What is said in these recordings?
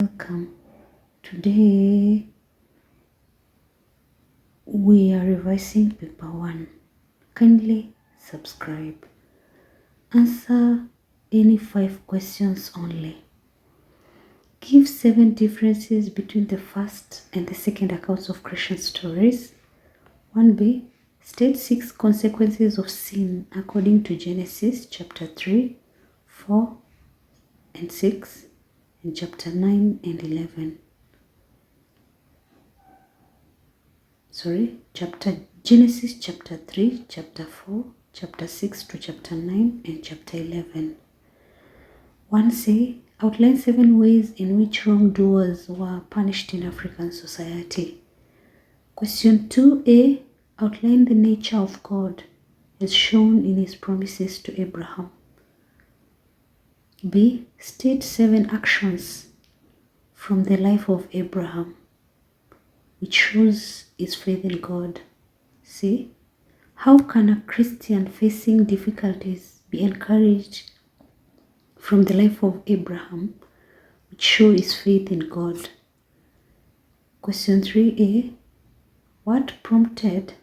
Welcome. Today we are revising paper 1. Kindly subscribe. Answer any 5 questions only. Give 7 differences between the first and the second accounts of creation stories. 1b. State 6 consequences of sin according to Genesis chapter 3, 4 and 6 and chapter 9 and 11. Genesis chapter 3, chapter 4, chapter 6 to chapter 9 and chapter 11. 1c. Outline 7 ways in which wrongdoers were punished in African society. Question 2a. Outline the nature of God as shown in his promises to Abraham. B. State 7 actions from the life of Abraham which shows his faith in God. C. How can a Christian facing difficulties be encouraged from the life of Abraham, which shows his faith in God? Question 3a. What prompted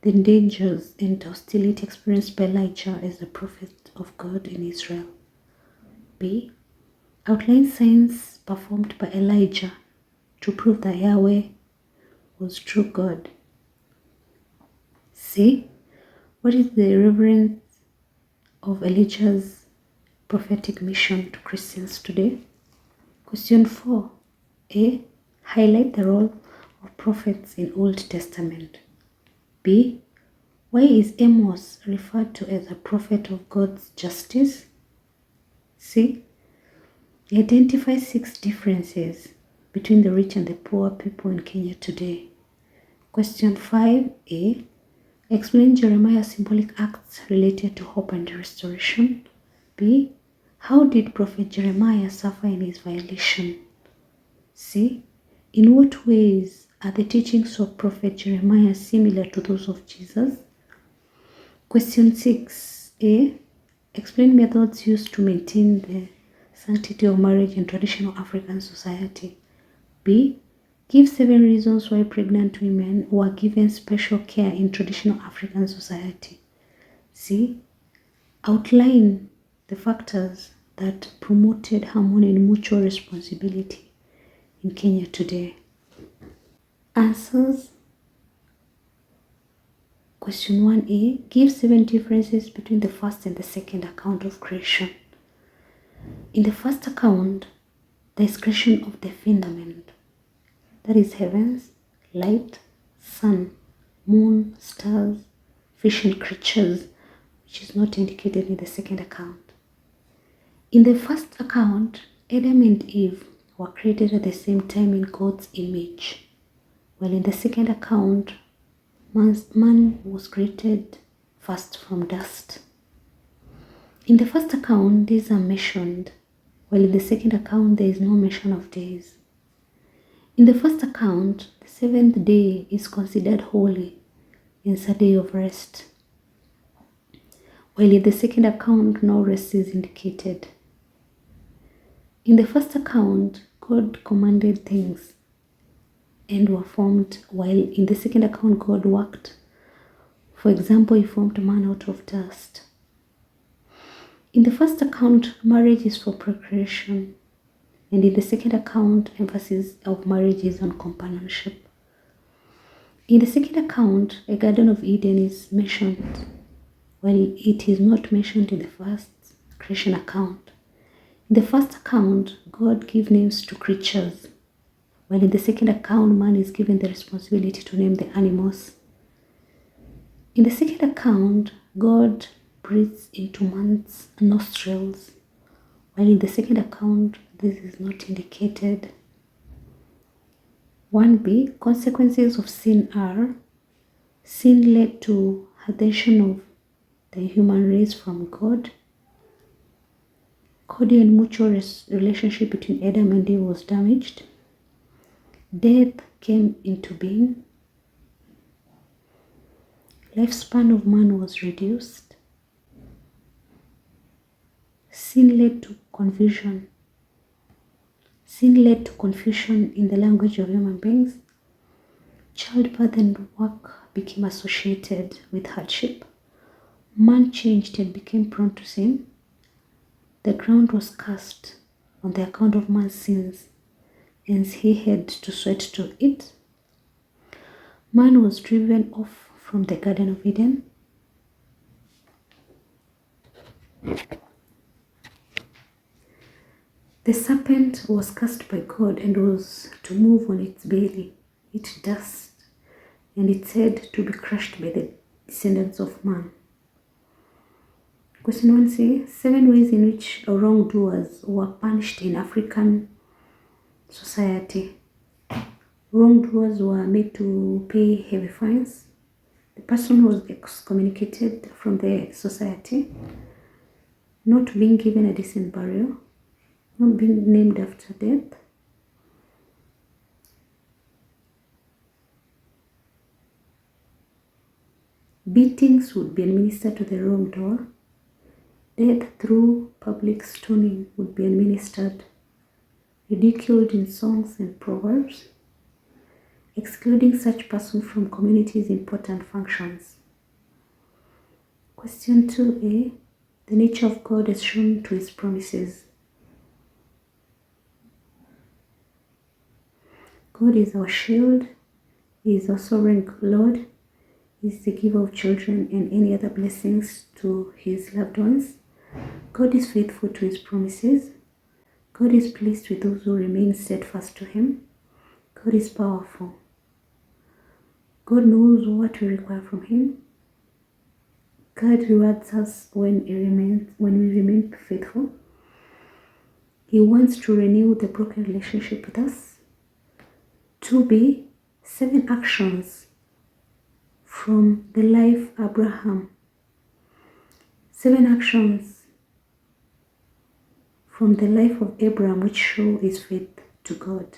the dangers and hostility experienced by Elijah as the prophet of God in Israel? B. Outline signs performed by Elijah to prove that Yahweh was true God. C. What is the relevance of Elijah's prophetic mission to Christians today? Question 4a. Highlight the role of prophets in Old Testament. B. Why is Amos referred to as a prophet of God's justice? C. Identify 6 differences between the rich and the poor people in Kenya today. Question 5a. Explain Jeremiah's symbolic acts related to hope and restoration. B. How did Prophet Jeremiah suffer in his violation? C. In what ways are the teachings of Prophet Jeremiah similar to those of Jesus? Question 6a. Explain methods used to maintain the sanctity of marriage in traditional African society. B. Give 7 reasons why pregnant women were given special care in traditional African society. C. Outline the factors that promoted harmony and mutual responsibility in Kenya today. Answers. Question 1a. Give 7 differences between the first and the second account of creation. In the first account, there is creation of the firmament, that is heavens, light, sun, moon, stars, fish and creatures, which is not indicated in the second account. In the first account, Adam and Eve were created at the same time in God's image, while in the second account, man was created first from dust. In the first account, days are mentioned, while in the second account, there is no mention of days. In the first account, the 7th day is considered holy and it's a day of rest, while in the second account, no rest is indicated. In the first account, God commanded things and were formed, while in the second account, God worked. For example, he formed man out of dust. In the first account, marriage is for procreation, and in the second account, emphasis of marriage is on companionship. In the second account, a Garden of Eden is mentioned, while it is not mentioned in the first creation account. In the first account, God gives names to creatures, while in the second account, man is given the responsibility to name the animals. In the second account, God breathes into man's nostrils, while in the second account, this is not indicated. 1b. Consequences of sin are: sin led to alienation of the human race from God. Cordial and mutual relationship between Adam and Eve was damaged. Death came into being. Lifespan of man was reduced. Sin led to confusion. Sin led to confusion in the language of human beings. Childbirth and work became associated with hardship. Man changed and became prone to sin. The ground was cursed on the account of man's sins, and he had to sweat to it. Man was driven off from the Garden of Eden. The serpent was cast by God and was to move on its belly, its dust, and its head to be crushed by the descendants of man. Question 1c, 7 ways in which wrongdoers were punished in African society. Wrongdoers were made to pay heavy fines. The person was excommunicated from the society, not being given a decent burial, not being named after death. Beatings would be administered to the wrongdoer. Death through public stoning would be administered. Ridiculed in songs and proverbs. Excluding such person from community's important functions. Question 2a. The nature of God is shown to his promises. God is our shield. He is our sovereign Lord. He is the giver of children and any other blessings to his loved ones. God is faithful to his promises. God is pleased with those who remain steadfast to him. God is powerful. God knows what we require from him. God rewards us when we remain faithful. He wants to renew the broken relationship with us. 2b, 7 actions from the life of Abraham. 7 actions from the life of Abraham which show his faith to God.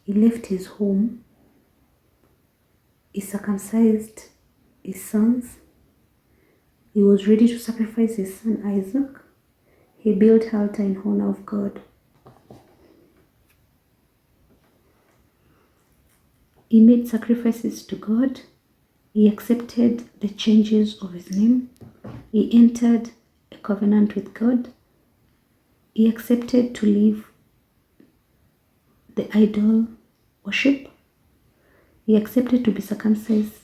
He left his home. He circumcised his sons. He was ready to sacrifice his son Isaac. He built altar in honor of God. He made sacrifices to God. He accepted the changes of his name. He entered a covenant with God. He accepted to leave the idol worship. He accepted to be circumcised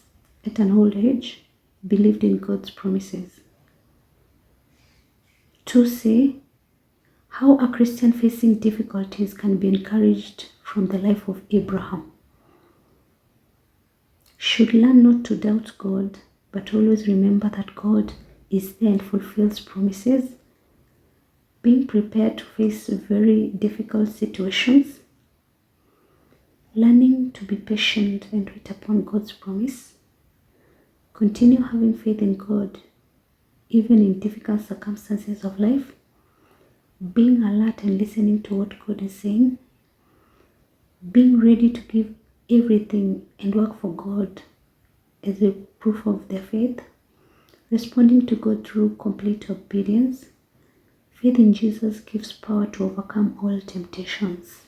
at an old age, believed in God's promises. 2c, how a Christian facing difficulties can be encouraged from the life of Abraham. Should learn not to doubt God, but always remember that God is there and fulfills promises. Being prepared to face very difficult situations. Learning to be patient and wait upon God's promise. Continue having faith in God, even in difficult circumstances of life. Being alert and listening to what God is saying. Being ready to give everything and work for God as a proof of their faith. Responding to God through complete obedience. Faith in Jesus gives power to overcome all temptations.